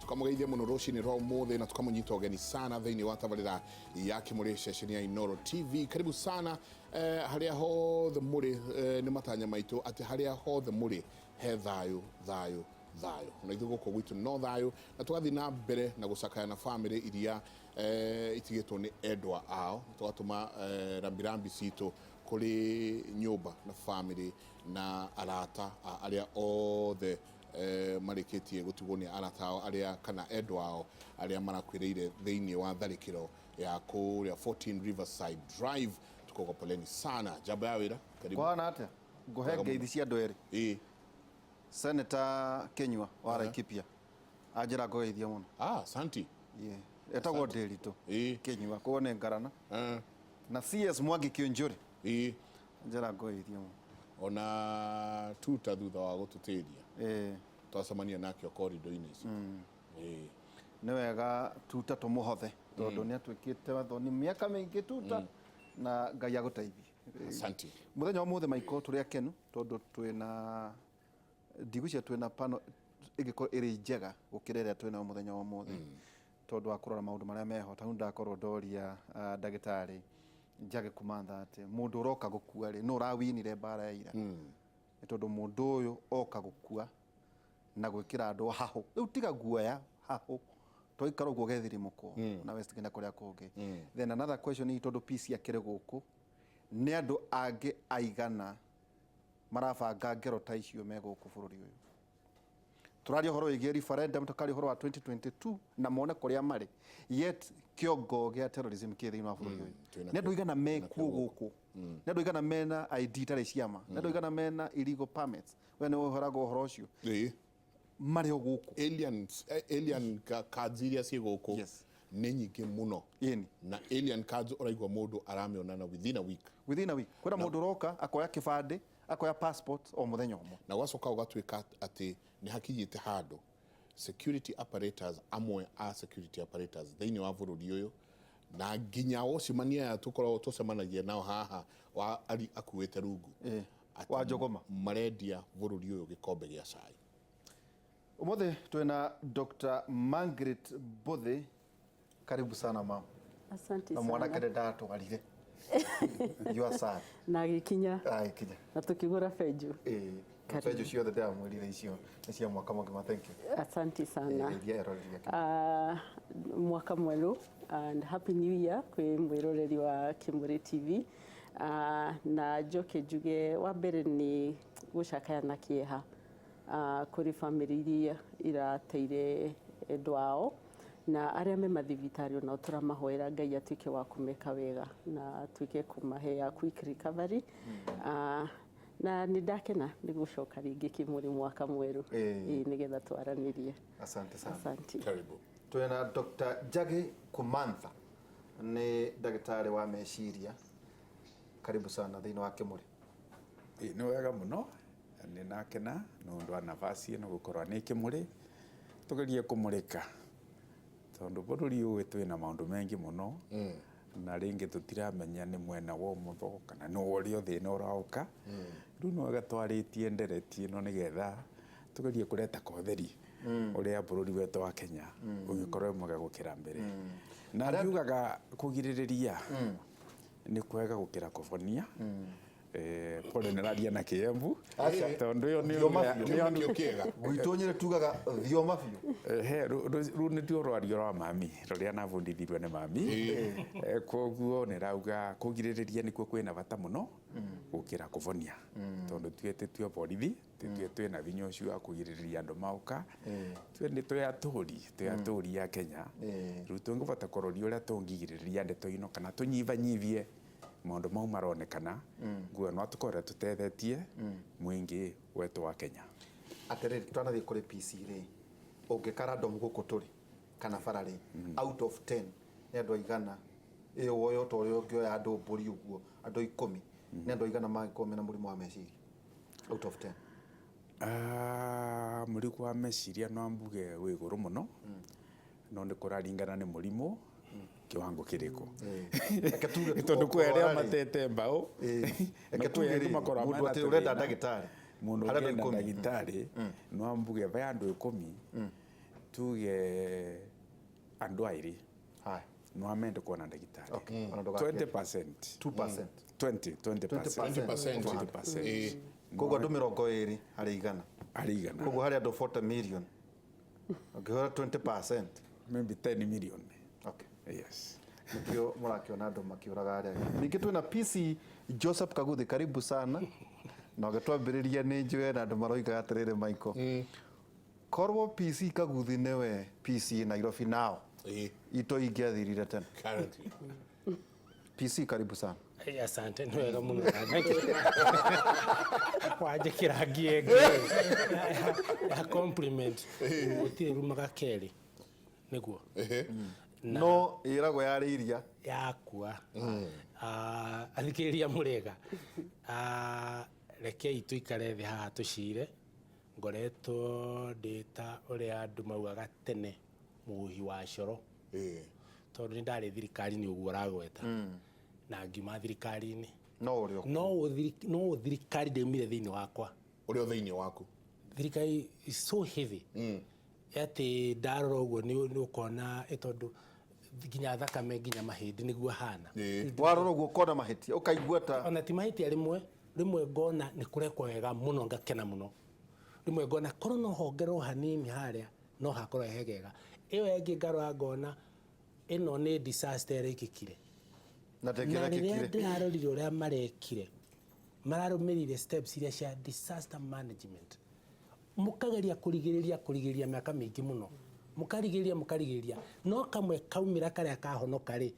tukamugeithia muno rucini rwa umuthi na tukamunyita ugeni sana thiini wa tabarira ya Kimuri ceceni ya Inooro TV. Karibu sana haria hothe muri ni matanya maitu ati haria hothe muri he thayu thayu thayu na ithuĩ gũkũ gwitũ no thayu na tũgathiĩ na mbere na gũcakaya na family iria itigĩtwo nĩ endwa ao, tũgatũma rambirambi citũ kũrĩ nyũmba na family na arata arĩa othe marĩkĩtie gũtigwo nĩ arata ao arĩa kana endwa ao arĩa marakwĩrĩire thĩinĩ wa tharĩkĩro ya kũrĩa 14 Riverside Drive. Tuko poleni sana. Jambo ya wĩra, karibu. Kwana atĩa ngũhe ngeithi cia andũ erĩ. Senator Kenyua wa Laikipia ajira ngogeithia mũno. Santi. Etagwo Ndĩritũ Kenyua kuone ngarana. Na CS Mwangi Kĩũnjũrĩ. Ajira ngogeithia mũno. Ona tuta thutha wa gũtũtĩria. Twacemania nakĩo korido-inĩ ici. Nĩ wega tuta tũmũhothe tondũ nĩ atuĩkĩte wathoni mĩaka mĩingĩ tuta na Ngai agũteithie. Santi. Mũthenya wa mũthĩ Michael tũrĩ akenu tondũ twĩna ndigucia twĩna pano ĩngĩkorwo ĩrĩ njega gũkĩra ĩrĩa twĩna mũthenya wa mũthĩ tondũ wa kũrora maũndũ marĩa meho. Ta ndakorwo ndoria ndagĩtarĩ Njage Kumantha atĩ mũndũ ũroka gũkua rĩ no ũrawinire mbara ya ira. Tondũ mũndũ ũyũ oka gũkua na gwĩkĩra andũ hahũ. Rĩu tiga guoya hahũ toikara ũguo gethirimo na west kenda kũrĩa kũngĩ. Then another question ni tondũ peace yakĩrĩ gũkũ nĩ andũ angĩ aigana marabanga ngero ta icio me gũkũ bũrũri ũyũ. Tũraria ũhoro wĩgiĩ referendum, tũkaria ũhoro wa 2022 na mone kũrĩa marĩ, yet kĩongo gĩa terrorism kĩ thĩinĩ wa bũrũri ũyũ. Nĩ andũ aigana mekuo gũkũ, nĩ andũ aigana mena ID itarĩ ciama, nĩ andũ aigana mena illegal permits. We nĩ ũhoraga ũhoro ũcio marĩ o gũkũ. Alien cards iria ciĩ gũkũ nĩ nyingĩ mũno. Na alien cards ũraigua mũndũ aramĩonana within a week. Kwĩna mũndũ ũroka akoya kĩbandĩ, akoya passport o mũthenya ũmwe. Na gwacoka ũgatuĩka atĩ nĩ hakinyĩte handũ security apparatus amwe a security apparatus thĩinĩ wa bũrũri ũyũ na nginya wocimania ya tũkoragwo tũcemanagia nao haha wa ari akuĩte rungu wa Njogoma marendia bũrũri ũyũ gĩkombe gĩa cai. Ũmũthĩ twĩna Dr. Margaret Mbuthi. Karibu sana mama. Asante sana. Na mwanake ndatwarire your son na gikinya kinya na tukigura feju feju ciothe ndamwĩrire icio nĩ cia mwaka mũgima. Thank you. Asante sana. Mwaka mwerũ and happy new year kwĩ mwĩroreri wa Kimuri TV. Na njoke njuge wa mbere nĩ gũcakaya na kĩeha kũrĩ family iria irateire endwa ao na arĩa me mathibitarĩ ona tũramahoera Ngai atuĩke wa kũmeka wega na atuĩke kũmahe ya quick recovery. Na nĩ ndakena nĩ gũcoka rĩngĩ Kimuri mwaka mwerũ nĩgetha twaranĩrie. Asante sana. Asante. Karibu. Twĩna Dr. Njage Kumantha nĩ ndagĩtarĩ wa meciria. Karibu sana thĩinĩ wa Kimuri. Nĩ wega mũno nĩ nakena nĩ ũndũ wa nafasi ĩno gũkorwo nĩ Kimuri tũgerie kũmũrĩka tondũ bũrũri ũyũ twĩna maũndũ mengi mũno na rĩngĩ tũtiramenya nĩ mwena wa ũmotho kana nĩ ũrĩa thĩna ũraũka. Rĩu nĩ wega twarĩtie ndereti ĩno nĩgetha tũgerie kũreta kotheri ũrĩa bũrũri wetũ wa Kenya ũgĩkorwo mwega gũkĩra mbere. Na njugaga kũgirĩrĩria nĩ kwega gũkĩra kũbonia. Pole nĩraria na Kĩembu tondũ ũyũ nĩ kĩega gwitũ Nyĩrĩ tugaga thioma biũ. Rĩu nĩtio rwario rwa mami rũrĩa nabundithirwe nĩ mami. Koguo nĩrauga kũgirĩrĩria nĩkuo kwĩna bata mũno gũkĩra kũbonia tondũ twĩ borithi twĩna binya ũcio wa kũgirĩrĩria andũ mauka twĩ atũri ya Kenya. Rĩu tũngĩbota kũroria ũrĩa tũngigirĩrĩria ndeto ino kana tũnyibanyibie maũndũ mau maronekana nguo no tũkorwo tũtethetie mũingĩ wetu wa Kenya. Atĩrĩrĩ twanathiĩ kũrĩ PC rĩ ũngĩkara ndom gũkũ tũrĩ kana bara rĩ out of 10 nĩ andũ aigana woyo ta ũrĩa ũngĩoya andũ mbũri ũguo andũ 10 nĩ andũ aigana mangĩkorwo mena mũrimũ wa meciria out of 10? Mũrimũ wa meciria no mbuge wĩ igũrũ mũno no nĩ kũraringana nĩ mũrimũ kiwango kiriko tondu kwerea matete mbao eketugeri mundu ati urenda ndagitari mundu urenda ndagitari no ambuge ba andu 10 tuge andu airi hai no amende kuona ndagitari okay 20%. 2% 20%. koguo andu 20 harĩ igana Arigana. koguo harĩ andu 40 million ukihora 20% Maybe 10 million. okay Yes. nikio mũrakiona andũ makiũraga arĩa angĩ. Ningĩ twĩna PC Joseph Kaguthi, karibu sana na ũgĩtwambĩrĩria nĩ njũĩ na andũ maroigaga atĩrĩrĩ Michael korwo PC Kaguthi nĩwe PC Nairobi now ito ingĩathirire tena. Currently. PC karibu sana. Asante nĩ wega mũno wanjĩkĩra ngĩenge ya compliment gũtirĩ rumaga kerĩ nĩguo No ĩragwo yarĩ iria yakua athikĩrĩria mũrega rekei tũikare thĩ haha tũcire ngoretwo ndĩta ũrĩa andũ maugaga tene mũhi wa coro tondũ nĩ ndarĩ thirikari-inĩ ũguo ũragweta na ngiuma thirikari-inĩ no ũrĩo no thirikari ndaumire thĩinĩ wakwa Ũrĩa thĩinĩ waku. thirikari is so heavy atĩ ndarora ũguo nĩ ũkona tondũ nginya thakame nginya mahĩndĩ nĩguo hana warora ũguo ũkona mahĩtia ũkaigua ta ona ti mahĩtia rĩmwe ngona nĩ kũrekwo wega mũno ngakena mũno rĩmwe ngona korwo no hongerwo hanini harĩa no hakorwo hegega ĩyo ĩngĩ ngarora ngona ĩno nĩ disaster ĩrekĩkire na na rĩrĩa ndĩrarorire ũrĩa marekire mararũmĩrire steps iria cia disaster management mũkageria kũrigĩrĩria mĩaka mĩingĩ mũno mũkarigĩrĩria no kamwe kaumĩra karĩa kahonoka rĩ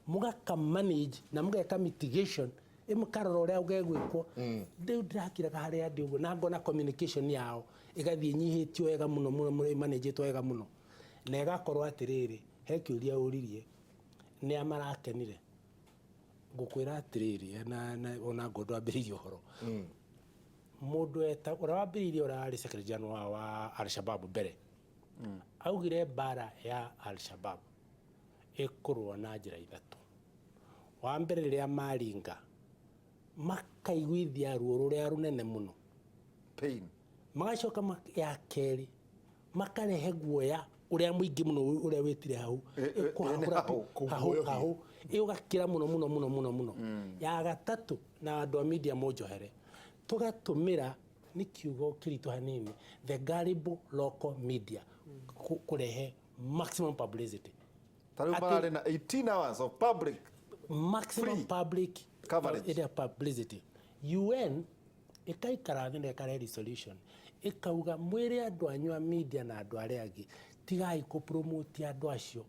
mũgaka-manage na mũgeka mitigation mũkarora ũrĩa ũgegwĩkwo rĩu ndĩrakiraga harĩa ndĩ ũguo na ngona communication yao ĩgathiĩ nyihĩtio wega mũno managĩtwo wega mũno na ĩgakorwo atĩrĩrĩ he kĩũria ũririe nĩ amarakenire ngũkwĩra atĩrĩrĩ ona ngondũ ambĩrĩirie ũhoro mũndũ ũrĩa wambĩrĩirie ũrĩa warĩ secretary general wa Al-Shabaab mbere augire mbara ya Al-Shabaab ĩkũrũo na njĩra ithatũ wa mbere rĩrĩa maringa makaiguithia ruo rũrĩa rũnene mũno pain magacoka ya kerĩ makarehe guoya ũrĩa mũingĩ mũno ũrĩa wĩtire hau hau ĩgakira mũno ya gatatũ na andũ a media monjohere tũgatũmĩra nĩ kiugo kĩritũ hanini the gullible local media kũrehe maximum publicity tarĩu mararĩ na 18 hours of public maximum public coverage publicity UN ĩkaikara thĩ na ĩkarehe resolution ĩkauga mwĩre andũ anyu a media na andũ arĩa angĩ tigai kũpromote andũ acio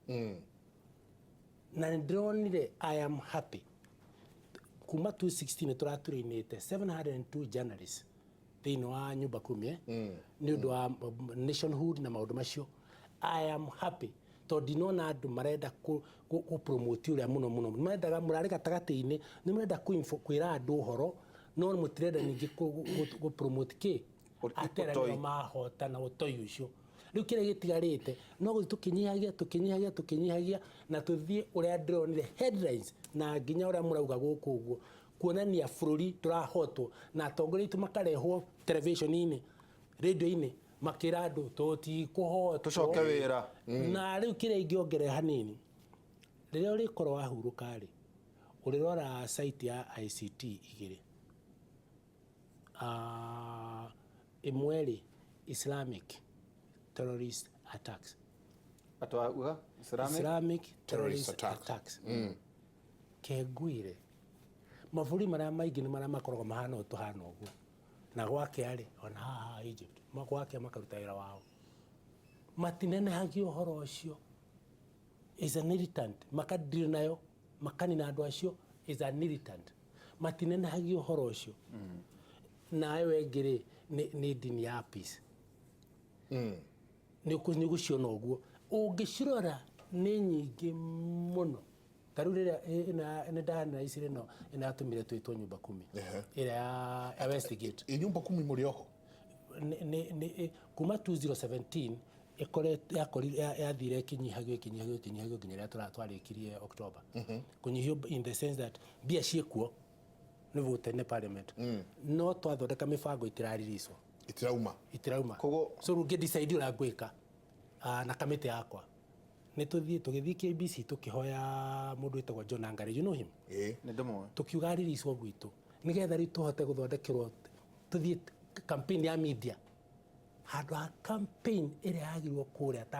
na ndĩronire I am happy kuma 2016 tũratũrĩinĩte 702 journalists thĩinĩ wa nyumba kumi nĩ ũndũ wa nationhood na maũndũ macio I am happy tondũ ndinona andũ marenda kũpromote ũrĩa mũno marendaga mũrarĩ gatagatĩ-inĩ nĩ marenda kwĩra andũ ũhoro no mũtirenda ningĩ kũpromote kĩ atĩ mahota na ũtoi ũcio rĩu kĩrĩa gĩtigarĩte no gũthiĩ tũkĩnyihagia na tũthiĩ ũrĩa ndĩronire headlines na nginya ũrĩa mũrauga gũkũ ũguo kuonania bũrũri tũrahotwo na atongoria aitũ makarehwo television-inĩ radio-inĩ makĩra andũ tũtikũhotwo tũcoke wĩra na rĩu kĩrĩa ingĩongerera hanini rĩrĩa ũrĩkorwo wahurũka rĩ ũrĩrora site ya ICT igĩrĩ ĩmwe rĩ Islamic terrorist attacks atwauga Islamic terrorist attacks kengwire mabũrũri marĩa maingĩ nĩ marĩa makoragwo mahana ũtũhana ũguo na gwake arĩ ona haha Egypt gwake makaruta wĩra wao matinenehagio ũhoro ũcio is an irritant makadiri nayo makanina andũ acio is an irritant matinenehagio ũhoro ũcio nayo ĩngĩ nĩ dini ya peace nĩ gũciona ũguo ũngĩcirora nĩ nyingĩ mũno tarĩu rĩrĩa nĩ ndana ici ĩno ĩnatũmire twĩtwo nyumba kumi ĩrĩa ya Westgate nyumba kumi mũrĩ oho kuma 2017 yathire ĩkĩnyihagio nginya rĩrĩa twarĩkirie October kũnyihio in the sense that mbia ciĩkuo nĩ vote nĩ parliament no twathondeka mĩbango itirariricio itirauma so rũngĩ decide ũrĩa ngwĩka na kamĩtĩ yakwa nĩ tũgĩthiĩ KBC tũkĩhoya mũndũ wĩtagwo John Angari, you know him? nĩ ndĩmwe Tũkiuga release gwitũ nĩgetha rĩu tũhote gũthondekerwo tũthiĩ campaign ya media handũ ha campaign ĩrĩa yagĩrĩirwo kũrĩa ta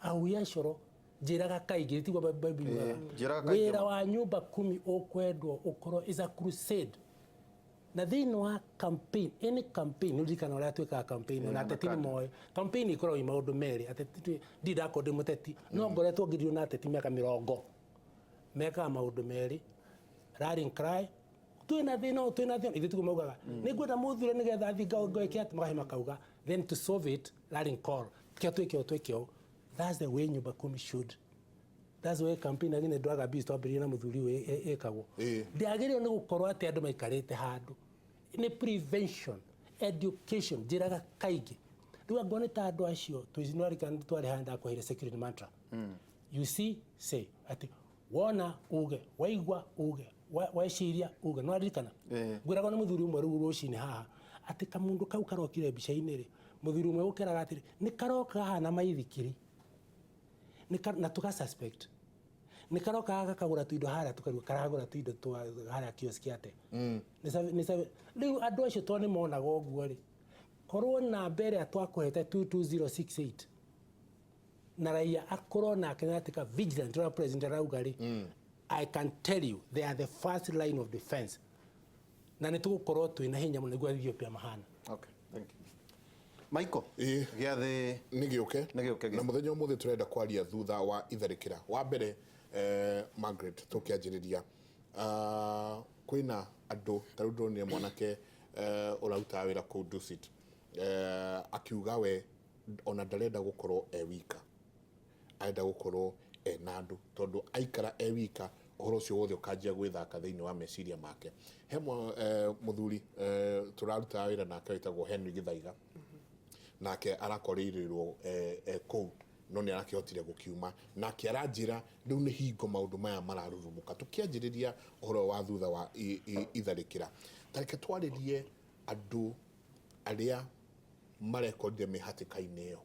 ahuia coro njĩraga kaingĩ tigwo Bible wĩra wa nyũmba 10 ũkwendwo ũkorwo is a crusade na thĩinĩ wa campaign any campaign nĩririkana ũrĩa twĩkaga campaign na ateti nĩ moĩ campaign ikorwo i maũndũ merĩ ateti ndindakorwo ndĩ mũteti no ngoretwo ngĩthiĩ na ateti mĩaka 40 mekaga maũndũ merĩ rallying cry twĩna thĩna ithuĩ tiguo maugaga nĩngwenda mũthure nĩgetha athiĩ ngoike atĩ magahe makauga then to solve it rallying call kĩo twĩke that's the way nyũmba 10 should. That's the way campaign again ndwaga biz twambĩrĩrie na mũthuri ũyũ ĩkagwo ndĩagĩrĩirwo nĩ gũkorwo atĩ andũ maikarĩte handũ nĩ prevention education njĩraga kaingĩ rĩu angorwo nĩ ta andũ acio tũicinarikana twarĩ handa kwahire security mantra you see say atĩ wona uge waigua uge waiciria uge no aririkana ngwĩragwo nĩ mũthuri ũmwe rĩu rũcinĩ haha atĩ kamũndũ kau karokire mbica-inĩ rĩ mũthuri ũmwe gũkeraga atĩrĩ nĩ karoka haha na maithikiri na tuka suspect nĩ karoka gakagũra tuindo harĩa tukarigwo karagũra tuindo twa harĩa kioski ate rĩu andũ acio to nĩ monaga ũguo rĩ korwo namba ĩrĩa twakũhete 22068 na raia akorwo nake nĩatika vigilant ũrĩa president arauga rĩ I can tell you they are the first line of defense na nĩ tũgũkorwo twĩna hinya mũno nĩguo Ethiopia mahana. Okay, thank you. Michael, gĩathĩ nĩ gĩũke na mũthenya ũmũthĩ tũrenda kwaria thutha wa itharĩkĩra wa mbere Margaret tũkĩanjĩrĩria kwĩna andũ tarĩu ndonire mwanake ũrarutaga wĩra kũu Dusit akiuga we ona ndarenda gũkorwo wika arenda gũkorwo ena andũ tondũ aikara wika ũhoro ũcio wothe ũkanjia gwĩthaka thĩinĩ wa meciria make he mũthuri tũrarutaga wĩra nake wĩtagwo Henry Gĩthaiga nake arakoreirwo kũu no nĩ arakĩhotire gũkiuma nake aranjĩra rĩu nĩ hingo maũndũ maya mararurumũka tũkĩanjĩrĩria ũhoro wa thutha wa itharĩkĩra tareke twarĩrie andũ arĩa marekorire mĩhatĩka-inĩ ĩyo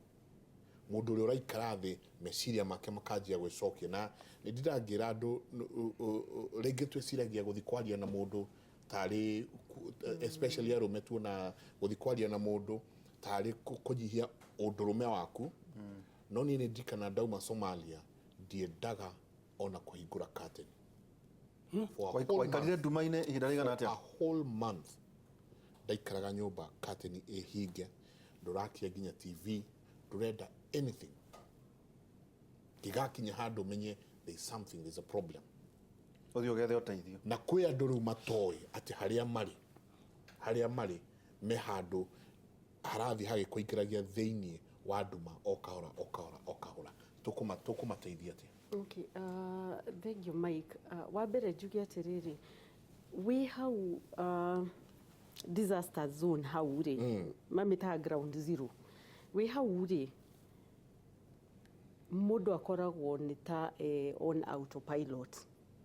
mũndũ ũrĩa ũraikara thĩ meciria make makanjia gwĩcokia na nĩ ndĩrangĩra andũ rĩngĩ twĩciragia gũthiĩ kwaria na mũndũ tarĩ especially arũme tuona gũthiĩ kwaria na mũndũ tarĩ kũnyihia ũndũrũme waku no niĩ nĩ ndirikana ndauma Somalia ndiendaga ona kũhingũra curtain waikarire nduma-inĩ ihinda rĩigana atĩa a whole month ndaikaraga nyũmba curtain ĩhinge ndũrakia nginya TV ndũrenda anything tigakinya handũ menye there's something, there's a problem ũthiĩ ũgethe ũteithio na kwĩ andũ rĩu matoĩ atĩ harĩa marĩ me handũ harathiĩ hagĩkũingĩragia thĩinĩ wa nduma o kahora tũkũmateithia atĩa? Okay, thank you Mike. Wa mbere njuge atĩrĩrĩ wĩ hau disaster zone hau rĩ mamĩtaga ground zero wĩ hau rĩ mũndũ akoragwo nĩ ta on autopilot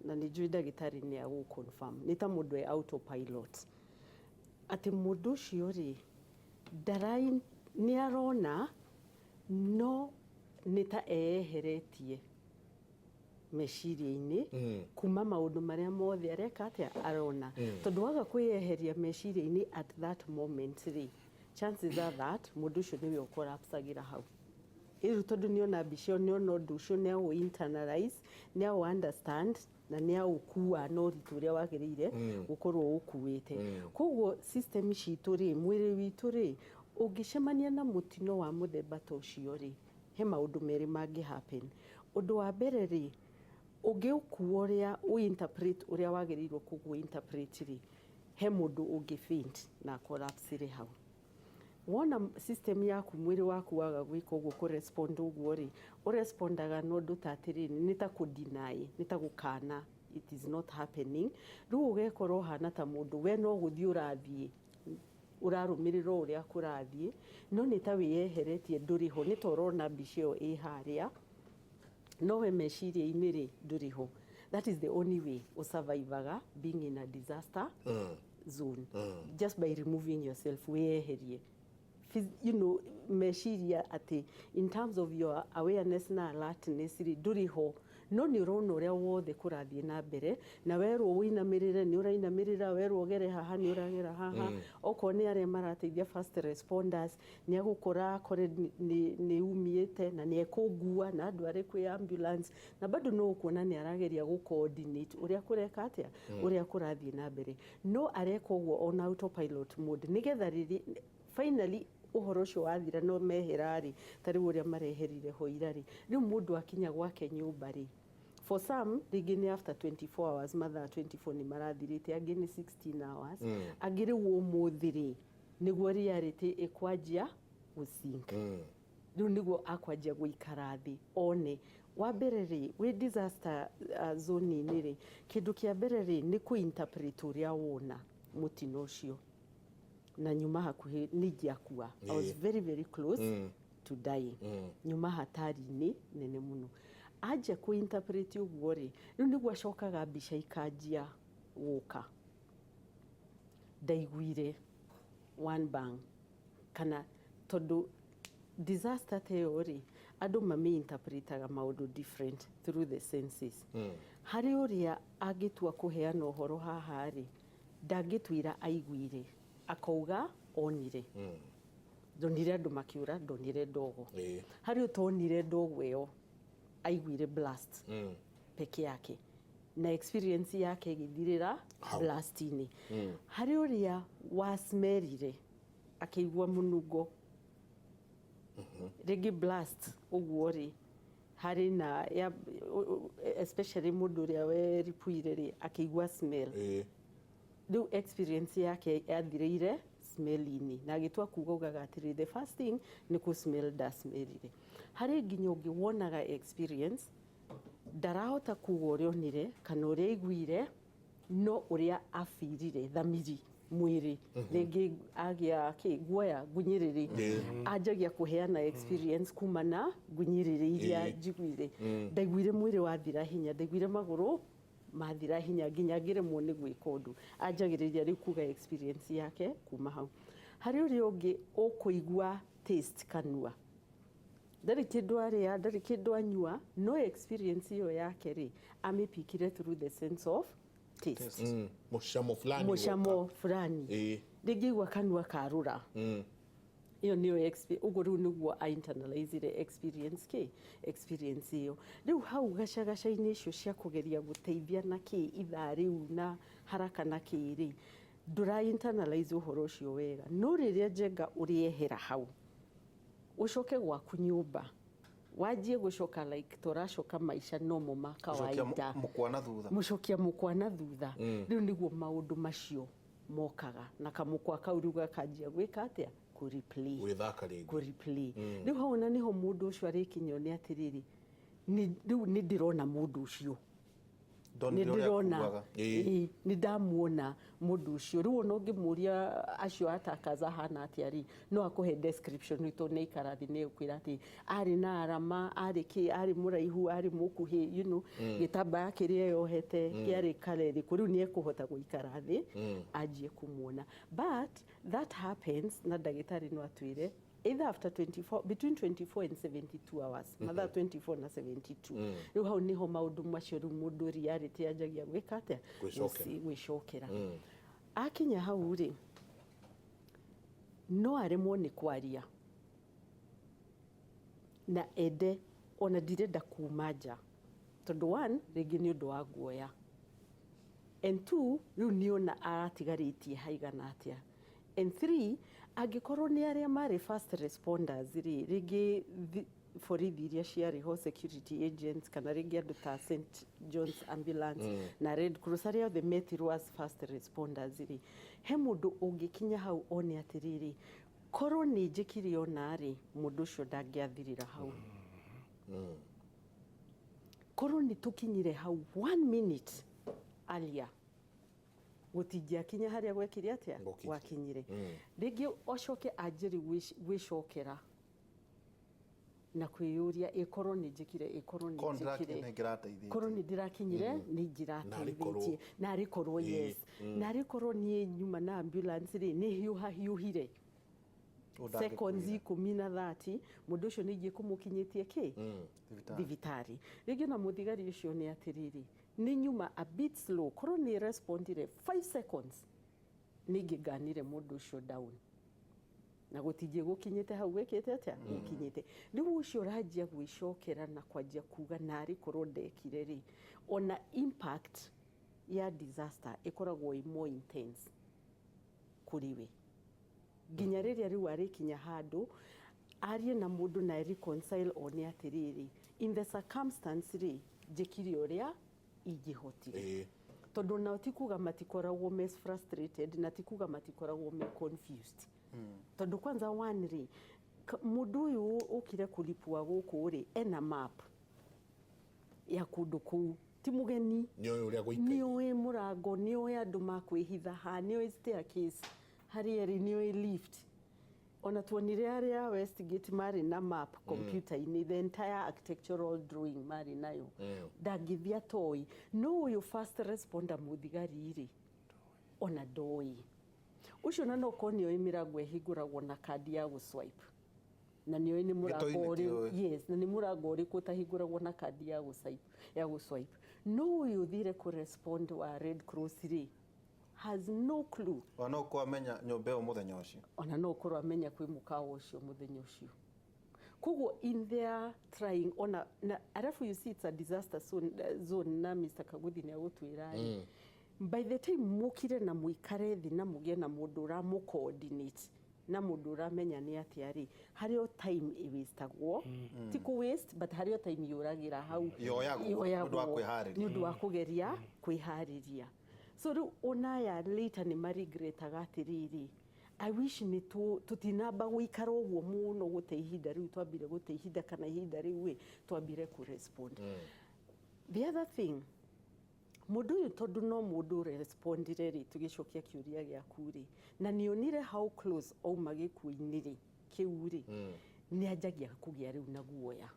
na nĩ njũĩ ndagĩtarĩ nĩ agũ confirm nĩ ta mũndũ autopilot atĩ mũndũ ũcio rĩ ndarai nĩ arona no nĩ ta eyeheretie meciria-inĩ kuma maũndũ marĩa mothe areka atĩa arona tondũ waga kwĩyeheria meciria-inĩ at that moment rĩ chances are that mũndũ ũcio nĩwe ũkorapsagĩra hau rĩu tondũ nĩona mbica nĩona ũndũ ũcio nĩ agũ internalize nĩ agũ understand na nĩ agũkua na ũritũ ũrĩa wagĩrĩire gũkorwo ũkuĩte koguo system citũ rĩ mwĩrĩ witũ rĩ ũngĩcemania na mũtino wa mũthemba ta ũcio rĩ he maũndũ merĩ mangĩ happen ũndũ wa mbere rĩ ũngĩũkuo ũrĩa ũinterpret ũrĩa wagĩrĩirwo kũguo interpret rĩ he mũndũ ũngĩ faint na collapse hau wona system yaku mwĩrĩ waku waga gwĩka ũguo kũrespond ũguo rĩ ũrespondaga na ũndũ ta atĩrĩrĩ nĩ ta kũdeny nĩ ta gũkana it is not happening rĩu ũgekorwo ũhana ta mũndũ we no gũthiĩ ũrathiĩ ũrarũmĩrĩra ũrĩa kũrathiĩ no nĩ ta wĩyeheretie ndũrĩ ho nĩ ta ũrona mbica ĩyo ĩ harĩa no we meciria-inĩ rĩ ndũrĩ ho that is the only way ũsurvivaga being in a disaster zone just by removing yourself wĩyeherie meciria ati in terms of your awareness na alertness ri nduri ho no ni urona uria wothe kurathie na mbere na werwo winamirire ni urainamirira werwo gere haha ni uragera haha oko ni aria marateithia first responders ni agukora kore ni umiete na ni ekugua na andu ari kwi ambulance na bado no kuona ni arageria gu coordinate uria kureka atia uria kurathie na mbere no areka uguo on autopilot mode nigetha riri finally uhoro ucio wathira no mehera-ri tari uria mareherire ho irari riu mundu akinya gwake nyumba ri for some rigi ni after 24 hours mathaa 24 ni marathirite angi ni 16 hours angi riu umuthi ri niguo reality ikwanjia gusinka riu niguo akwanjia guikara thi one wa mbere ri wi disaster zone ni ri kindu kia mbere ri ni kuinterpret uria wona mutino ucio na nyuma hakuhi nigiakua I was very close to dying nyuma hatari-ini nene muno aje kuinterpret uguo ri riu niguo acokaga mbica ikanjia guka ndaiguire one bang kana tondu disaster teo ri andu mami-interpretaga maundu different through the senses hari uria agitua kuheana uhoro haha ri ndangitwira aiguire akauga onire ndonire andu makiura ndonire ndogo hari utonire ndogo io aiguire blast peke yake na experience yake igithirira blast-ini hari uria wasmerire akigua munungo rigi blast uguo ri hari na especially mundu uria we ripuire ri akigua smell riu experience yake yathirire smell-ini na agitua kuga ugaga atiri the first thing ni ku smell dasmerire hari nginya ungi wonaga experience ndarahota kuga uria onire kana uria aiguire no uria afirire thamiri mwiri ringi agia guoya gunyiriri ajagia kuheana experience kumana gunyiriri iria njiguire ndaiguire mwiri wathira hinya ndaiguire maguru mathira hinya nginya ngiremwo ni gwika undu anjagiriria riu kuga experience yake kuma hau hari uri ungi ukuigua taste kanua ndari kindu aria ndari kindu anyua no experience iyo yake ri amipikire through the sense of taste mushamo fulani ndigigwa kanua karura iyo niyo ugo riu niguo I internalize the experience iyo riu hau gacagaca-ini icio cia kugeria guteithia na ki ithaa riu na haraka na kiri ndura internalize uhoro ucio wega no riria njenga uriehera hau ucoke gwaku nyumba wajie gucoka like toracoka maisha nomo ma kawaida mucokia mukwana thutha riu niguo maundu macio mokaga na kamukwa kau riu gakanjia gwika atia kureplay riu hau na niho mundu ucio arikinyo ni atiriri riu ni ndirona mundu ucio ni ndamuona mundu ucio riu no ngimuria acio atakaza hana atiari no akuhe description ito ne ikarathi ne ukwira ati ari na arama ari muraihu ari mukuhi gitamba yake ria yohete kiari kareri kuriu ni ekuhota guikarathi ajie kumuona but that happens na dagitari no atwire either after between 24 and 72 hours mathaa 24 na 72 riu hau niho maundu macio riu mundu reality ajagia gwika atia gwicokera akinya hau ri no aremwo ni kwaria na ende ona ndirenda kuma nja tondu one ringi ni undu wa guoya and two riu niona aratigaritie haigana atia and three agikorwo ni aria mari first responders ringi borithi iria ciarĩ ho security agents kana ringi andu ta St John's ambulance na Red Cross aria othe metirwo as first responders he mundu ungikinya hau one atiriri korwo ni njikire ona ri mundu ucio ndangiathirira hau korwo ni tukinyire hau 1 minute earlier gutingia kinya haria gwekire atia wakinyire ringi ocoke anjiri gwicokera na kwiyuria ikorwo ni njikire ikorwo ni njikire korwo ni ndirakinyire ni njirateithĩtie na rikorwo yes na rikorwo ni nyuma na ambulance ri ni hiuhire seconds 10 mundu ucio ni ingi kumukinyitie ki thibitari rĩngĩ na mũthigari ũcio nĩ atĩrĩrĩ nĩ nyuma a bit slow korwo nĩ respondire 5 seconds ningĩ nganire mũndũ ũcio down na gũtinjĩ gũkinyĩte hau wĩkĩte atĩa gũkinyĩte rĩu ũcio ũranjia gwĩcokera na kwanjia kuga narĩ korwo ndekire rĩ ona impact ya disaster ĩkoragwo ĩ more intense kũrĩ we nginya rĩrĩa rĩu arĩkinya handũ arie na mũndũ na reconcile one atĩrĩrĩ in the circumstance rĩ njĩkire ũrĩa ingĩhotire tondũ nao ti kuga matikoragwo me frustrated na ti kuga matikoragwo me confused tondũ kwanza one rĩ mũndũ ũyũ ũkire kũripua gũkũ rĩ ena map ya kũndũ kũu ti mũgeni nĩoĩ mũrango nĩoĩ andũ makwĩhitha ha nĩoĩ staircase harĩa rĩ nĩoĩ lift ona tuonire arĩa Westgate marĩ na map computer-inĩ the entire architectural drawing marĩ nayo ndangĩthia toĩ no ũyũ first responder mũthigari rĩ ona ndoĩ ucio na no konio imirango ehinguragwo na kadi ya gũswipe na nĩoĩ nĩ mũrango ũrĩ yes na nĩ mũrango ũrĩ kũtahinguragwo na kadi ya gũswipe no ũyũ thire kũ respond wa Red Cross rĩ has no clue ona no kwamenya nyũmba ĩyo mũthenya ũcio ona no korwo amenya kwĩ mũkawa ũcio mũthenya ũcio koguo in their trying ona na arafu you see it's a disaster zone na Mr. Kaguthi nĩ agũtwĩra by the time mukire na muikare thi na mugie na mundu ra mu coordinate na mundu uramenya ni atiari hario time iwastagwo ti ku waste but hario time yuragira hau yo ndu wa kugeria kwihariria so ru onaya later ni marigretaga atiriri I wish ni tutinamba guikara uguo muno gute ihinda riu twambire gute ihinda kana ihinda riu twambire ku respond the other thing mundu uyu tondu no mundu respondire ri tugicokia kiuria giaku ri na nionire how close auma gikuini ri kiu ri ni ajagia kugia riu na guoya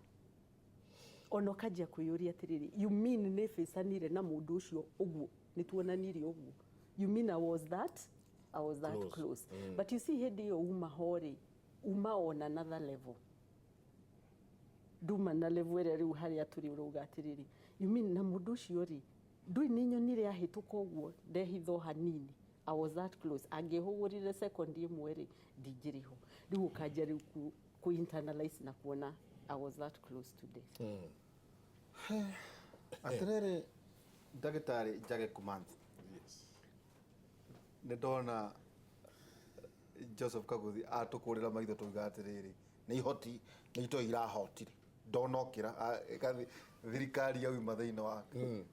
ono kajia kuyuria atiriri you mean ne fesanire na mundu ucio uguo nituonanire uguo you mean I was that close. But you see hedi yo uma on another level duma na level ere riu haria turi uruga atiriri you mean na mundu ucio ri ndui ninyonire ahituka uguo ndehitho hanini I was that close angehugurire second imwe ri ndingiriho riu kaja riu ku internalize na kuona I was that close to death atirere ndagitari Njage Kumanthi nä ndona Joseph Kaguthi atukurira maitho tuiga atiriri nä ihoti nä ito irahotire ndonokira thirikari ya uma thiini wake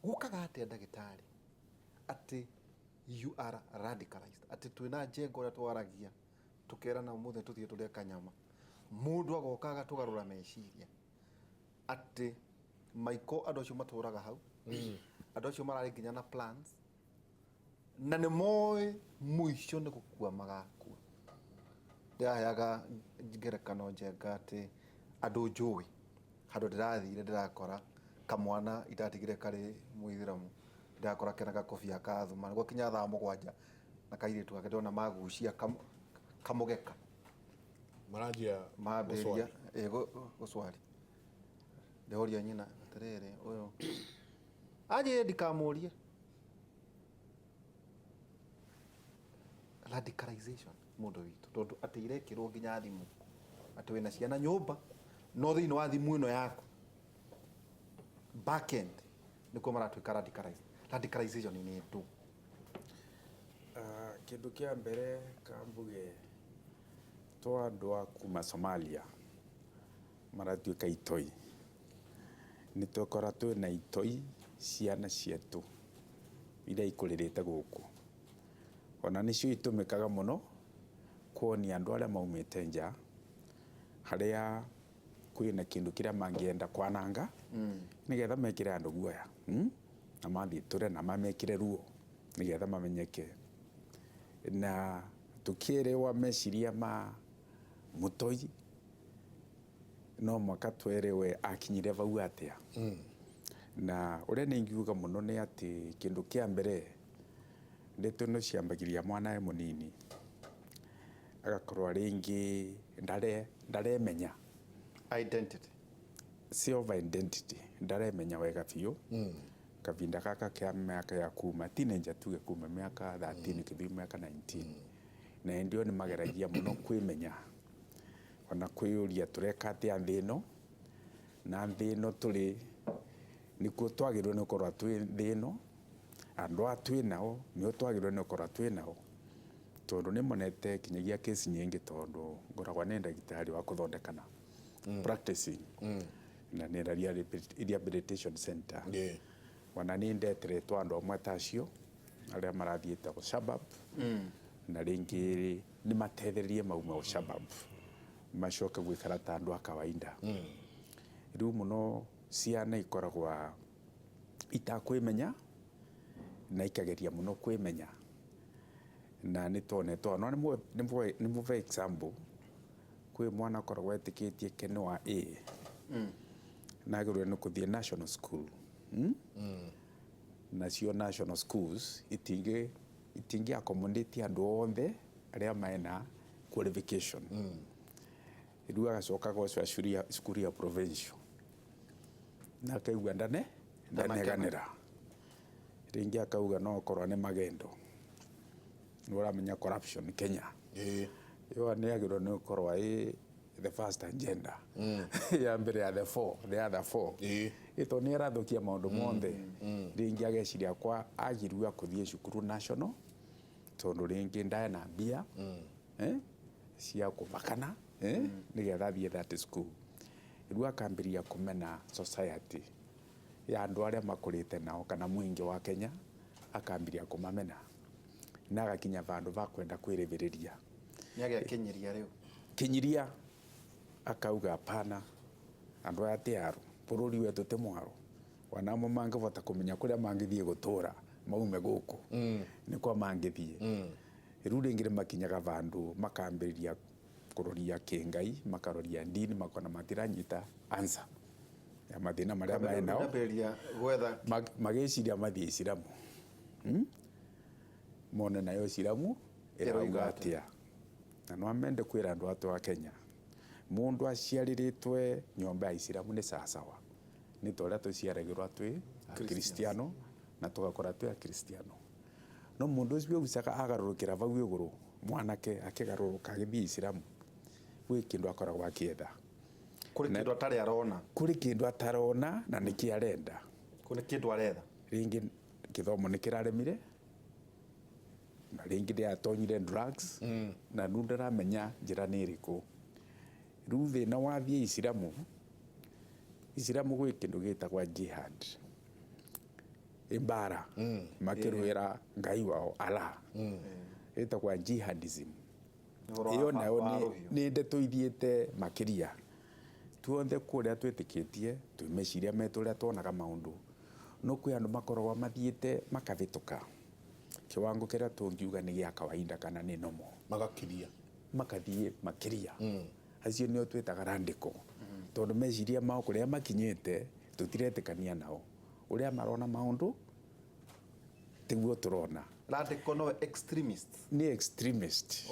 gukaga atia ndagitari ati you are radicalized ati twina njengo ria twaragia tukerana umuthe tuthie turia kanyama mundu agokaga tugarura meciria ati maiko andu acio maturaga hau andu acio marari nginya na plans na nä moä muico nä gå kua magakua ndäraheaga ngerekano njenga atä andå njå handå ndä rathire ndä rakora kamwana itatigire karä må ithiramu ndä rakora kena gakobia kathuma nä gwakinya thaa 7 na kairä tu gake ndona magucia kamå geka mambäria gå cwari ndehoria nyina atä rä å yå anjä ndikamå rie radicalization mundu witu tondu ati irekirwo nginya thimu ati wina ciana nyumba no thiini wa thimu ino yaku backend niko maratwika radicalization ni ndu kindu kia mbere kambuge twa andu a kuma Somalia maratwika itoi ni twakora twina itoi ciana cietu iria ikuririte guku ona nicio itumikaga muno kuonia andu aria maumite nja haria kwina kindu kiria mangienda kwananga nigetha mekire andu guoya na mathie ture na mamekire ruo nigetha mamenyeke na tukirewa meciria ma mutoi no mwaka twerewe akinyire vau atia na uria ningiuga muno ni ati kindu kia mbere ndeto no ciambagiria mwana e munini agakorwo ringi ndaremenya identity self identity ndaremenya wega biũ kavinda gaka kia miaka ya kuma teenager tuge kuma miaka 13 kithi miaka 19 na ndio ni mageragia muno kwimenya ona kwiyuria tureka atia nthi ino na nthi ino turi nikuo twagirwo ni ukorwa twi nthi ino andu a twi nao nio twagirwo ni ukorwa twi nao tondu ni monete kinyagia kesi nyingi tondu ngoragwa ni ndagitari wa kuthondekana practicing na ni rehabilitation center wana ni ndeteretwo andu amwe tacio aria marathiite ku shabab na ringi ni matethererie mauma ku shabab macoke gwikara ta andu a kawaida riu muno ciana ikoragwa itakwimenya na ikageria muno kwimenya na nitonetwo no ni muve example kwi mwana koragwa etikitie kenwa A nagirwe ni kuthie national school nacio national schools itingi accommodate andu othe aria maena qualification riu agacoka gocwa cukuru ya provincial na akaigua ndaneganira ringi akauga no korwa ni magendo nuramenya corruption Kenya yo aneagirwo ni korwa the first agenda ya mbere ya the other four ito ni arathukia maundu monthe ringi ageciria kwa agirua kuthie cukuru national tondu ringi ndaena mbia cia kumakana nigetha thie that school riu akambiria kumena society ya andu aria makurite nao kana mwingi wa Kenya akambiria kumamena na agakinya vandu va kwenda kwiriviriria niage kinyiria riu kinyiria akauga hapana andu aya ti aru bururi wetu ti mwaro wanamo mangivota kumenya kuria mangithie gutura maume guku nikwa mangithie riu ringi makinyaga vandu makambiriria kuroria kingai makaroria ndini makona matiranyita answer ya mathina maria maenao mageciria mathie Islamu mone nayo Islamu irauga atia na no amende kwira andu atu a Kenya mundu aciariritwe nyomba ya Islamu ni sasawa ni toria tuciaragirwa twi Kristiano na tugakora twi Kristiano no mundu ucio ucaka agarurukira vau iguru mwanake akigaruruka githii Islamu gwi kindu akoragwa akietha kuri kindu atari arona kuri kindu atarona na niki arenda kuri kindu aretha ringi kithomo nikiraremire na ringi ndia atonyire drugs na nundera menya njira ni iriku riu thina wathie Islamu gwi kindu gitagwa jihad imbara makirwira ngai wao Allah itagwa jihadism iyo nayo ni ndeto ithiete makiria tuonthe kuria twitikitie twimeciria meturia tuonaga maundu no kwi andu makoragwa mathiete makavituka kiwango kiria tungiuga ni gia kawaida kana ni nomo makathie makiria acio nio twitaga radical tondu meciria mao kuria makinyite tutiretikania nao uria marona maundu tiguo turona radical no extremist ni extremist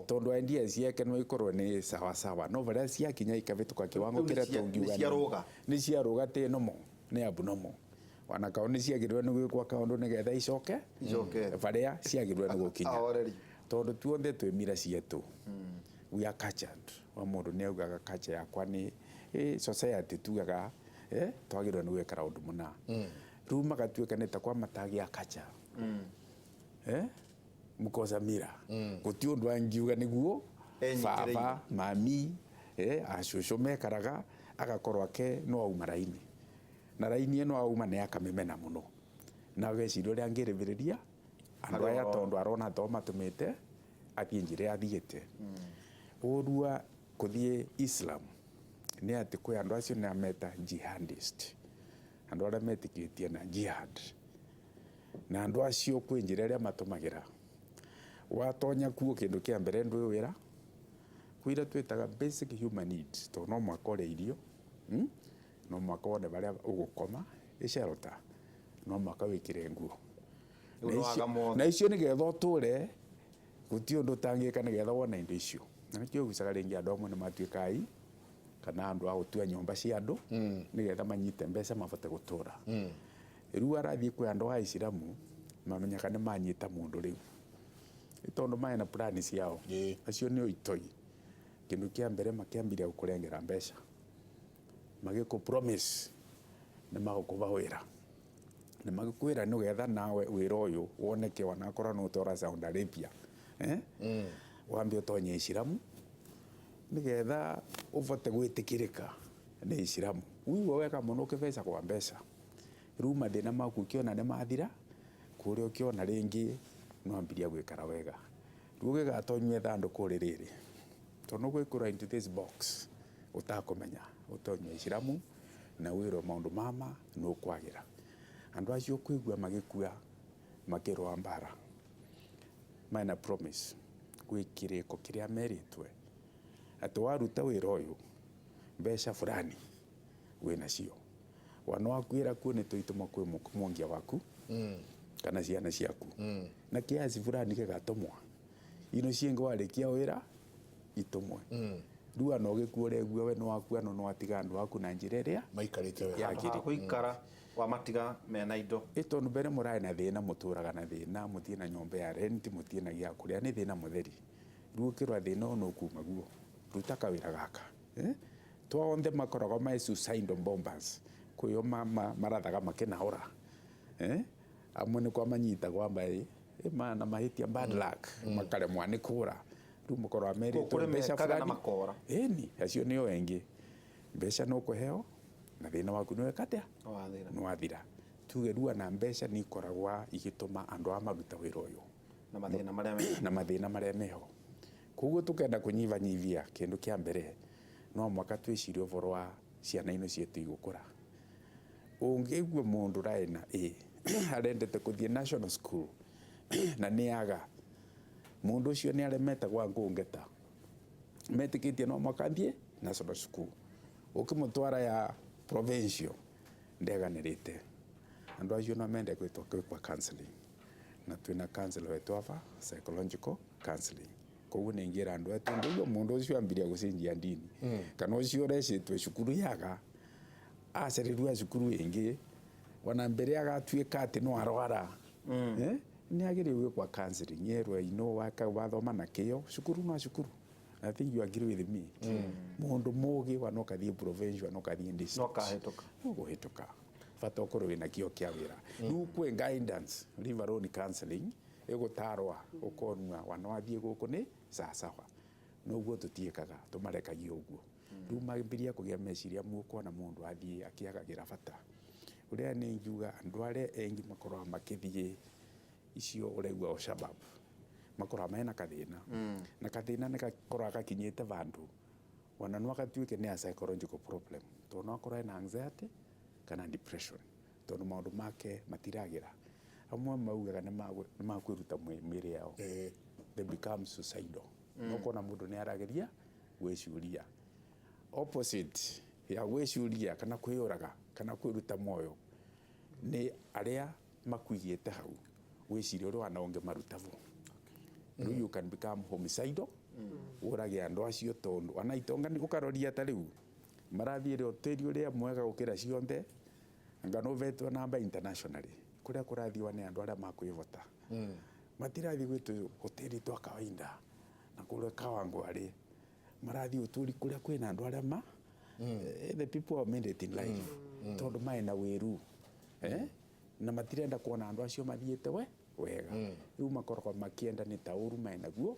tondu idea ciake no ikorwo ni sawa sawa no varia ciakinya ikavituka kiwango kiria tungiuga ni ciaruga ti nomo ni abnormal wanakao ni ciagirwe ni gwikwa kaundu nigetha icoke varia ciagirwe ni gukinya tondu tuonthe twi mira cietu we are cultured wa mundu ni augaga culture yakwa ni society tugaga twagirwe ni gwikara undu muna riu magatuika ni takwa matagia culture mukosa mira guti undu angiuga niguo baba mami acushu mekaraga agakorwo ake no auma raini na raini eno auma ni akamemena muno na geciria ria ngiriviriria andu aya tondu arona to matumite athie njira athiete urua kuthie Islam ni ati kwi andu acio ni ameta jihadist andu aria metikitie na jihad na andu acio kwi njira ria matumagira watonya kuo kindu kia mbere ndu wira kwira twitaga basic human needs to no mwakore irio no mwaka wone varia ugukoma shelter no mwaka wikire nguo na icio ni getha uture guti undu tangika nigetha wona indo icio na nikio gucaga ringi andu amwe ni matuika ai kana andu a gutua nyumba cia andu nigetha manyite mbeca mabote gutura riu arathie kwi andu a Islamu mamenyaka ni manyita mundu riu itondu mai na plani ciao acio ni oitoi kindu kia mbere makiambiria gukurengera mbeca magiku promise ni magukuba wira ni magikwira nigetha nawe wira uyu woneke wanakora no tora Saudi Arabia wambe utonye Islamu nigetha uvote gwitikirika ni Islamu wiwa weka muno kibeca kwa mbeca riu mathina maku ukiona ni mathira kuria ukiona ringi no ambiria gwikara wega riu gigatonywe thanduku ririri tondu gwikura into this box utakumenya utonye Islamu na wiro maundu mama no kwagira andu acio kwigua magikua makirwa mbara maina promise gwikiriko kiria meritwe ati waruta wira uyu mbeca fulani wina cio wana akwira ku ni tuituma kwi mwangia waku kana ciana ciaku na kiasi fulani gigatumwa ino ciengo warikia wira itumwe riu no gikuore guo we no waku no atiga andu aku na njira iria maikarite wega ya kuikara wa matiga mena indo itondu mbere murai na thina muturaga na thina mutie na nyomba ya rent mutie na gia kuria ni thina mutheri riu kirwa thina no kuma guo ruta kawira gaka twaonthe makorogo ma suicide bombers kuyo marathaga makinaura amwe ni kwa manyita kwamba mana mahitia bad luck makaremwa ni kura riu mukoro ameritwo mbeca fulani ni acio nio engi mbeca no kuheo na thina waku ni wekatia no athira tuge rua na mbeca ni koragwa igituma andu amaruta wira uyu na mathina maria meho koguo tukenda kunyivanyivia kindu kia mbere no mwaka twicirie uvoro wa ciana ino cietu igukura ungigua mundu raina arendete kuthie national school na niaga mundu ucio ni aremete gwa ngungeta metikitie no mwaka thie national school ukimutwara ya provincial ndeganirite andu acio no mende gwitwa kwa counseling na twina counselor wetu ava psychological counseling koguo ningira andu etu ndio mundu ucio ambiria gucenjia ndini kana ucio recitwe cukuru yaga acerirwa cukuru ingi wana mbere agatuika ati no arwara ni agiriwe kwa counseling yerwe waka wathoma na kio cukuru no cukuru. I think you agree with me. Mundu mugi wanoka thie provincial wanoka thie district no kahituka guhituka fata okoro wina kio kia wira riu kwe guidance live alone counseling egutarwa ukonwa wanathie guku ni sasawa noguo tutiekaga tumarekagio uguo riu mambiria kugia meciria muko na mundu athie akiagagira fata uria ni njuga andu aria engi makorwa makithie icio uregua o shabab makorwa mena kathina na kathina ni gakorwa gakinyite vandu wana no akatuike ni a psychological problem to no akorwa na anxiety kana depression tondu maundu make matiragira amwe maugaga ni makwiruta mwiri yao they become suicidal no kona mundu ni arageria gwiciuria opposite ya gwiciuria kana kwiyuraga kana kwiruta moyo ni aria makuigite hau wiciria uri wana unge marutavo you can become homicidal urage andu acio tondu ana itonga ni gukaroria ta riu marathire hoteli uria mwega gukira cionthe anga no vetwa namba internationally kuria kurathiwa ni andu aria makwivota matirathi gwitu hoteli twa kawaida na kuria Kawangware marathi uturi kuria kwina andu aria the people are made it in life tondu mai na wiru na matirenda kuona andu acio mathiete wega riu makoragwo makienda ni tauru mai naguo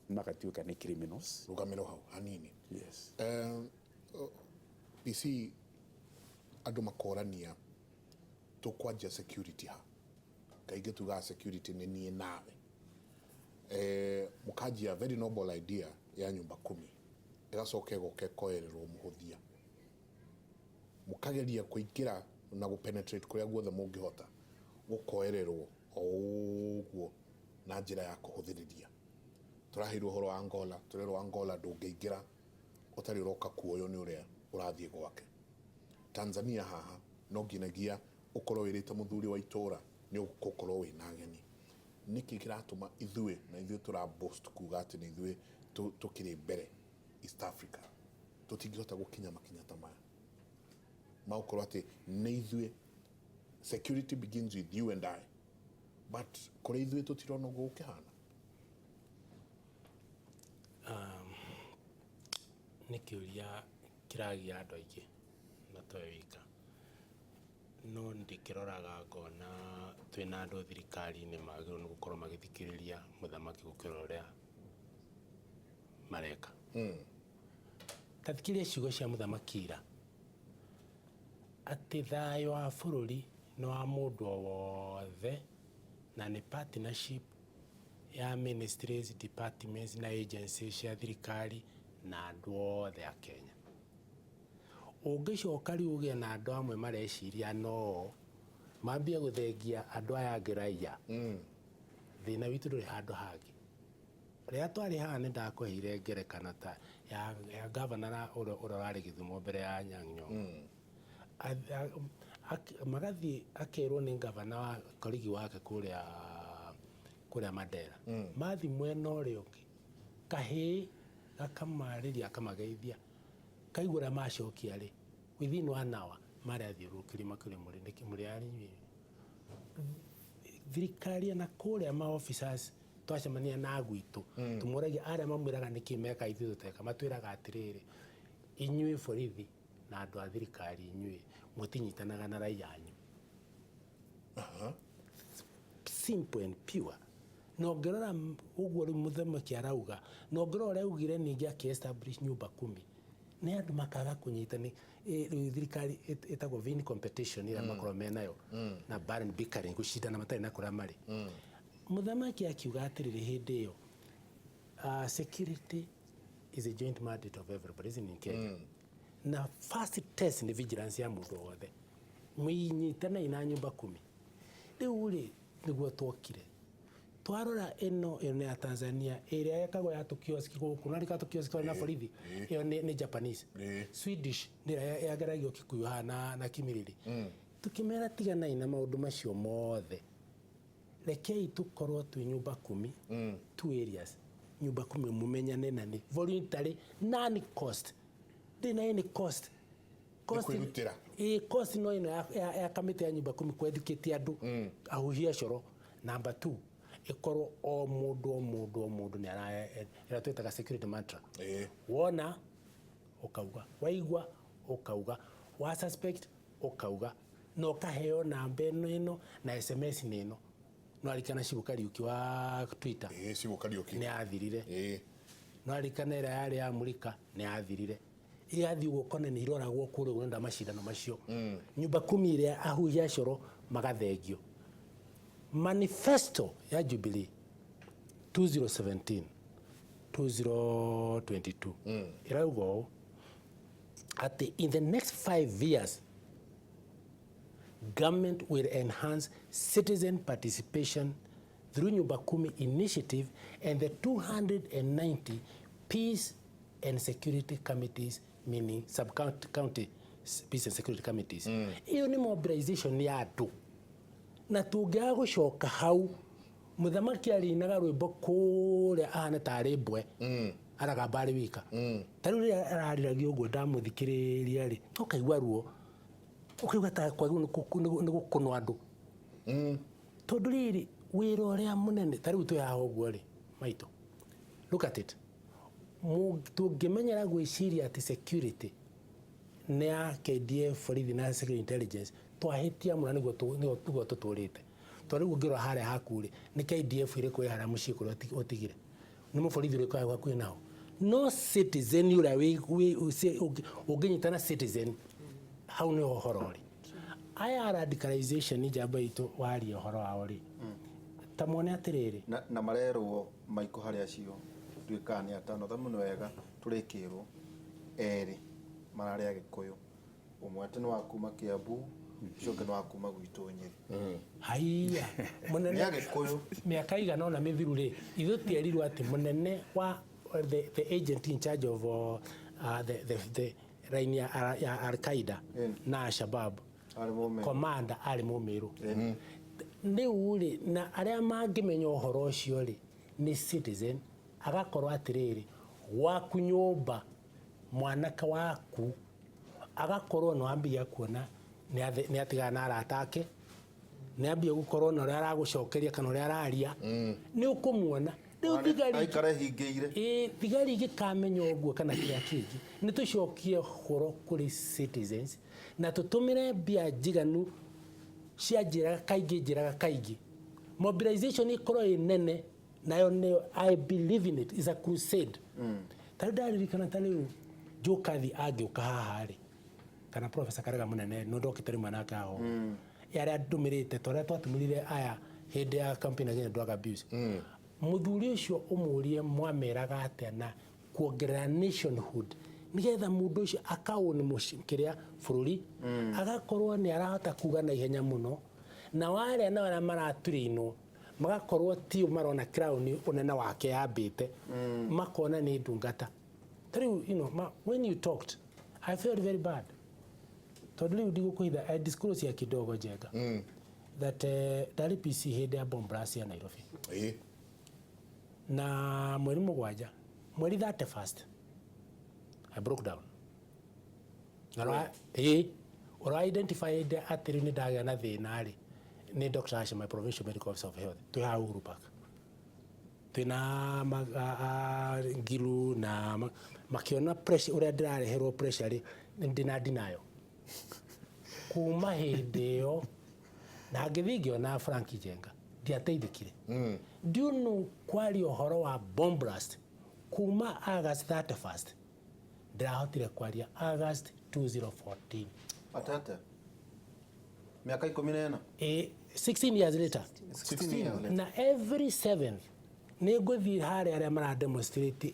magatuika ni criminals rugamiro hau hanini yes PC andu makorania tukwanja security ha kaige tuga security ni nie nawe mukajia very noble idea ya nyumba 10 igacoke goke koererwo muhuthia mukageria kuingira na gupenetrate kuria guothe mungihota gukoererwo oguo na njira ya kuhuthiriria turahirwo horo Angola turerwo Angola ndungiingira utari roka kuoyo ni uria urathie gwake Tanzania haha no nginagia ukorwo wirite muthuri wa itura ni ugukorwo wina ageni niki kiratuma ithuĩ na ithuĩ tura boast kuga atĩ nĩ ithuĩ tukiri mbere East Africa tutingihota gukinya makinya ta maya maukorwo atĩ nĩ ithuĩ security begins with you and I but kũrĩ ithuĩ tũtirona ũguo gũkĩhana nĩ kĩũria kĩragia andũ aingĩ na towe wika no ndĩkĩroraga ngona twĩna andũ thirikari-inĩ magĩrĩirwo nĩ gũkorwo magĩthikĩrĩria mũthamaki gũkĩra ũrĩa mareka ta thikĩrĩria ciugo cia mũthamaki ira atĩ thayũ wa bũrũri nĩ wa mũndũ o wothe na nĩ partnership ya ministries, departments na agencies cia thirikari na andũ othe a Kenya. Ũngĩcoka rĩu ũgĩe na andũ amwe mareciria no mambie gũthengia andũ aya angĩ raia thĩna witũ ndũrĩ handũ hangĩ. Rĩrĩa twarĩ haha nĩ ndakũheire ngerekano ta ya gavana ũrĩa warĩ Gĩthumo mbere ya Anyang' Nyong'o. Magathiĩ akerwo nĩ gavana wa korigi wake kũrĩa Mandera. Mathi mwena ũrĩa ũngĩ kahĩĩ gakamarĩria akamageithia kaigũra macokia rĩ within 1 hour marĩa thiũrũkĩria makĩrĩ mũrĩ arĩ thirikari na kũrĩa ma officers twacemania na gwitũ tũmũragia arĩa mamwĩraga nĩkĩ meka ithuĩ tũteka matwĩraga atĩrĩrĩ inyuĩ borithi na andũ a thirikari inyuĩ mũtinyitanaga na raia anyu. Simple and pure. No ngĩrora ũguo rĩu mũthamaki arauga no ngĩrora ũrĩa augire ningĩ akĩ-establish nyũmba 10 nĩ andũ makaga kũnyitana thirikari ĩtagwo vain competition ĩrĩa makorwo menayo na barren bickering gũcindana matarĩ na kũrĩa marĩ. Mũthamaki akiuga atĩrĩrĩ hĩndĩ ĩyo security is a joint mandate of everybody isn't in Kenya. Na first test ni vigilance ya mũndũ wothe mwĩnyitana na nyũmba 10 rĩu rĩ nĩguo twokire twarora ĩno ya Tanzania ĩrĩa yakagwo ya tukioski gũkũ na rĩka tukioski na borithi ĩyo nĩ Japanese Swedish nĩrĩa yageragio Kikuyu haha na Kimiriri tukimera tigana na maũndũ macio mothe rekei tukorwo twĩ nyũmba 10 two areas nyũmba 10 mumenyane na nĩ voluntary none cost ndina any cost cost no ino ya kamĩtĩ ya nyũmba 10 kwendikĩtie andũ ahuhia coro. Number 2 ikorwo o mũndũ nĩ aratwĩtaga security mantra wona ukauga waigua ukauga wa suspect ukauga no kaheo namba ĩno na SMS nĩno no arikana Cibu Kariuki wa Twitter Cibu Kariuki nĩ athirire no arikana ĩrĩa yarĩ ya Mũrika nĩ athirire iathi gũkone nĩ iroragwo kũrĩ ũrenda macindano macio nyũmba 10 ĩrĩa ahuhia coro magathengio. Manifesto ya Jubilee 2017 2022 irauga at in the next 5 years government will enhance citizen participation through Nyumba Kumi initiative and the 290 peace and security committees, meaning sub-county peace and security committees. Iyo ni mobilization ya andũ na tũngĩaga gũcoka hau mũthamaki arĩinaga rwĩmbo kũrĩa ahana tarĩ mbwe aragamba arĩ wika tarĩu rĩrĩa ararĩragia ũguo ndamũthikĩrĩria rĩ ũkaigua ruo ũkaigua ta kwagĩrĩirwo nĩ gũkũnwo andũ tondũ rĩrĩ wĩra ũrĩa mũnene tarĩu twĩ haha ũguo rĩ maitũ look at it tũngĩmenyera gwĩciria atĩ security nĩ ya KDF borithi na security intelligence twahĩtia mũno nĩguo tũtũrĩte tondũ rĩu ũngĩrora harĩa haku rĩ nĩ KDF ĩrĩkũ ĩ harĩa mũciĩ kũrĩa ũtigire nĩ mũborithi ũrĩkũ wĩ hakuhĩ nao no citizen ũrĩa ũngĩnyitana citizen hau nĩ ũhoro ũrĩ aya radicalization njamba itũ waria ũhoro wao rĩ ta muone atĩrĩrĩ na marerwo maiko harĩa cio nduĩkaga nĩ atano thamũ nĩ wega tũrĩkĩrwo erĩ mararĩa Gĩkũyũ ũmwe atĩ nĩ wa kuma Kiambu ũcio ũngĩ nĩ wa kuma gwitũ Nyĩrĩ haiya mũnene Gĩkũyũ mĩaka igana ona mĩthiru rĩ ithuĩ tierirwo atĩ mũnene wa the agent in charge of the raini ya Al-Qaeda na Al-Shabaab commander arĩ mũmĩrũ riu ri na aria mangimenya uhoro ucio ri ni citizen agakorwo atiriri waku nyumba mwanaka waku agakorwo no ambia kuona ni atigana na arata ake ni ambia gukorwo no ria aragucokeria kana ria araria ni ukumuona riu thigari aikare hingeire thigari gikamenya uguo kana kiria kingi ni tucokie horo kuri citizens na tutumire mbia njiganu cia njiraga kaingi mobilization ikorwo inene nayo ni I believe in it is a crusade tadari kana taliu jokathi agiuka haha ri kana professor Karega munene no ndokitari mwanaka aho yari adumirite tore twatumurire aya hindi ya campaign against drug abuse muthuri ucio umurie mwameraga atena kuongerera nationhood nigetha mundu ucio akaoni mushikiria bururi agakorwo ni arahota kuga na ihenya muno na wale na wala maraturino magakorwo ti marona crown unene wake yambite makona ni ndungata through when you talked I felt very bad todli udigo kuitha I disclose ya kidogo jega that dari PC hede ya bomb blast ya Nairobi na mweri mugwanja mweri 31st I broke down ngara or identified atiri ni daga na thina ri ni Dr. Asha, my provincial medical officer of health to ha Uhuru Park twina ngilu na makiona pressure uria ndirareherwo pressure ri ndina dinayo kuma hindi yo na ngithingio na Frank Jenga ndiateithikire do you know kwari uhoro wa bomb blast kuma August 31st ndirahotire kwaria August 2014 atata miaka 14 16 years later 16 years later na every 7th niguthi hari aria mara demonstrate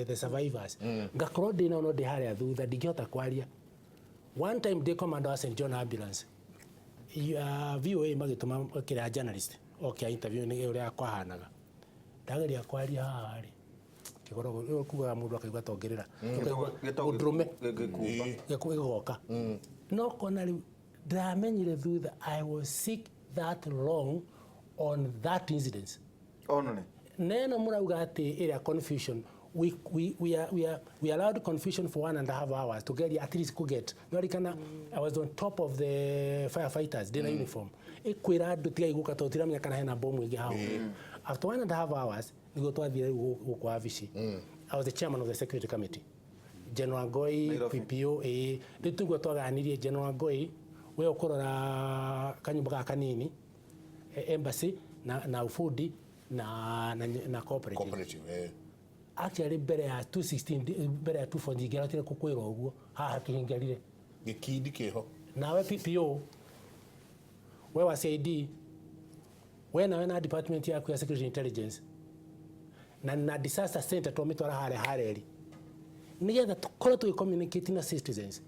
the survivors ngakorwo ndina no ndi hari thutha ndingihota kwaria one time the commander wa St John ambulance VOA magituma kira journalist okay interview ni uria kwahanaga ndageria kwaria hari kigoro kuga mundu akaigwa tongerera udrume gekugoka no kona ri ndamenyire thutha I was sick that long on that incident onone neno murauga ati area confusion we allowed confusion for 1.5 hours to get at least could get norikana I was on top of the firefighters in uniform ekwira andu tiga iguka to tiramenya kana hena bomu ingi hao after 1.5 hours nigo twathire guko avici I was the chairman of the security committee General Ngoi PPO ritugwa twaganirie General Ngoi we ukorora kanyumba kanini embassy na ufudi na cooperative actually mbere ya 216 mbere ya 240 ngeratire kukwira uguo haha kihingarire gikindi kiho nawe PPO we wa CID we na department ya security intelligence na disaster center twamitwara hareri nigetha tukorwo tu communicate na citizens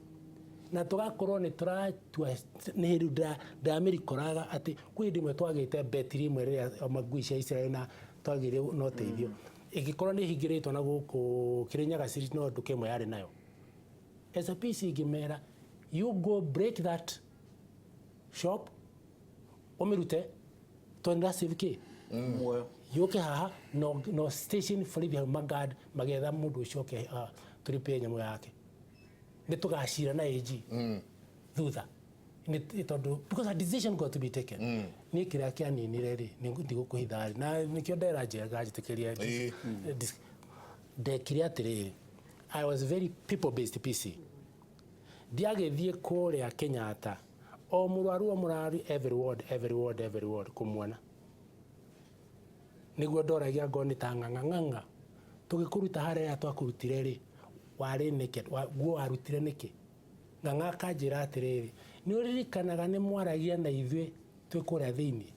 na tugakorwo ni turatua ni riu ndamirikoraga ati kwi ndimwe twagite betiri imwe riria magui cia Israel na twagire no teithio igikorwo ni hingiritwo na guku Kirinyaga city no nduke imwe yari nayo as a PC ngimera you go break that shop omirute tonda civike muoyo yoke haha no station for the magad magetha mundu ucoke turipe nyamu yake nitugashira na AG thutha ni tondu because a decision got to be taken ni kiria kia nini reri ni ndigukuhithari na nikio ndera njega njitikiria de kiria tiri I was very people based PC diagethie kuria Kenyatta o murwaru every word kumwona niguo ndoragia ngoni ta ng'ang'ang'a tugikuruta haria twakurutire ri wari naked guo warutire niki ng'ang'a kanjira atiriri ni uririkanaga ni mwaragia na ithui twikuria thiini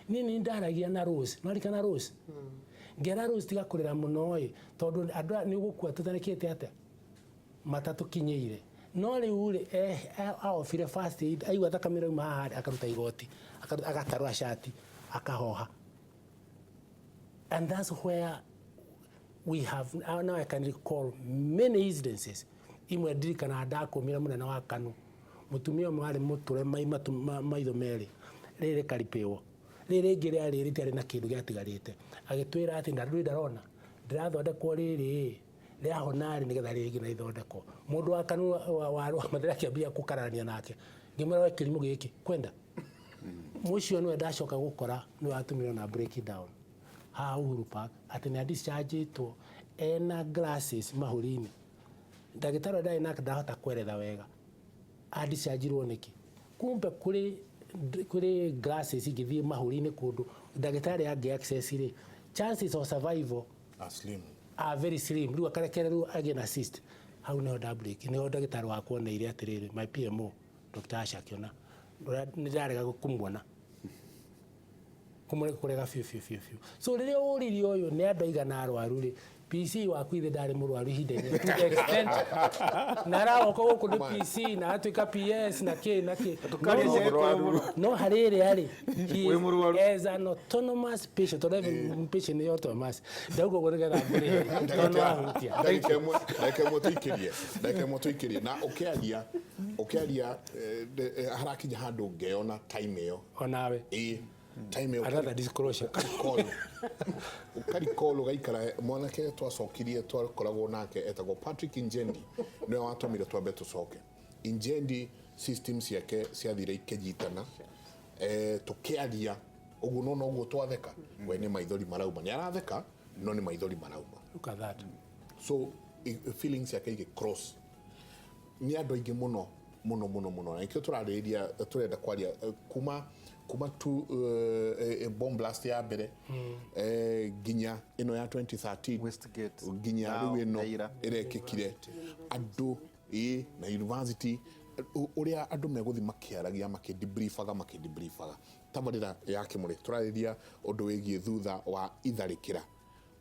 nini ndaragia na Rose narikana Rose ngera Rose tigakurira muno tondu andu ni gukua tutanikite ate matatu kinyeire no riu ri aofire first aid aigwa thakamira uma haha akaruta igoti agatarwa shati akahoha. And that's where we have now I can recall many incidences imwe ndirikana ndakumira munene wa Kanu mutumia mwari muture maitho meri rĩrĩ karipĩwo rĩrĩ ngĩ rĩa rĩrĩ tiarĩ na kĩndũ gĩatigarĩte agĩtwĩra atĩ ndarona ndĩrathondekwo rĩrĩ rĩahonarĩ nĩgetha rĩngĩ na ithondekwo mũndũ wa kanũ wa mathira kĩambia gũkararania nake ngĩmwĩra kĩrimũ gĩkĩ kwenda mũcio nĩwe ndacoka gũkora nĩwe atũmĩrwo na break down ha Uhuru Park atĩ nĩ dischargeĩtwo ena glasses mahũri-inĩ ndagĩtarĩ ndarĩ nake ndahota kweretha wega adischargeirwo nĩkĩ kumbe kũrĩ glasses ingĩthiĩ mahũri-inĩ kũndũ ndagĩtarĩ angĩ access rĩ chances of survival are very slim rĩu akarekererwo agĩ na assist hau nĩho break nĩho ndagĩtarĩ wakwa oneire atĩrĩrĩ my PMO Dr. Asha Kiona nĩndarega kũmuona kũrega biũ so rĩrĩa ũririe ũyũ nĩ andũ aigana arwaru rĩ PC waku ithe ndarĩ mũrwaru ihinda-inĩ to the extent na aragoka gũkũ nĩ PC na atuĩka PS na kĩ no harĩ ĩrĩa rĩ as an autonomous patient or even patient nĩ autonomous ndauga ũguo nĩgetha mbũrĩ tondũ wahutia ndake mũtũikĩrie na ũkĩaria harakinya handũ ngeona time ĩyo onawe time ĩyo another disclosure ukarikolo ugaikara mwanake twacokirie twakoragwo nake etagwo Patrick Injendi niwe watũmire twambe tũcoke Injendi systems yake ciathire ikĩnyitana tũkĩaria ũguo no ũguo twatheka we nĩ maithori marauma nĩ aratheka no nĩ maithori marauma look at that so feelings yake igĩ cross ni andũ aingĩ mũno na ikio tũrarĩrĩria tũrenda kwaria kuma tu bomb blast ya mbere ginya ino ya 2013 Westgate ginya rĩu ino irekĩkire andũ na university uria andũ megũthi makĩaragia makĩdebriefaga tabarĩra ya Kĩmũrĩ tũrarĩrĩria ũndũ wĩgiĩ thutha wa itharĩkĩra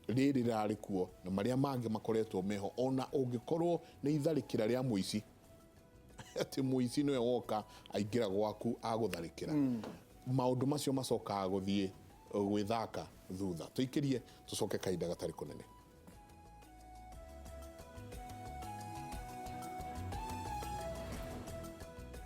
rĩrĩ rarĩ kuo na marĩa mangĩ makoretwo meho ona ũngĩkorwo nĩ itharĩkĩra rĩa mũici ati mũici nĩwe woka aingĩra gwaku agũtharĩkĩra maũndũ macio macokaga gũthiĩ gwĩthaka thutha tũikĩrie tũcoke kahinda gatarĩ kũnene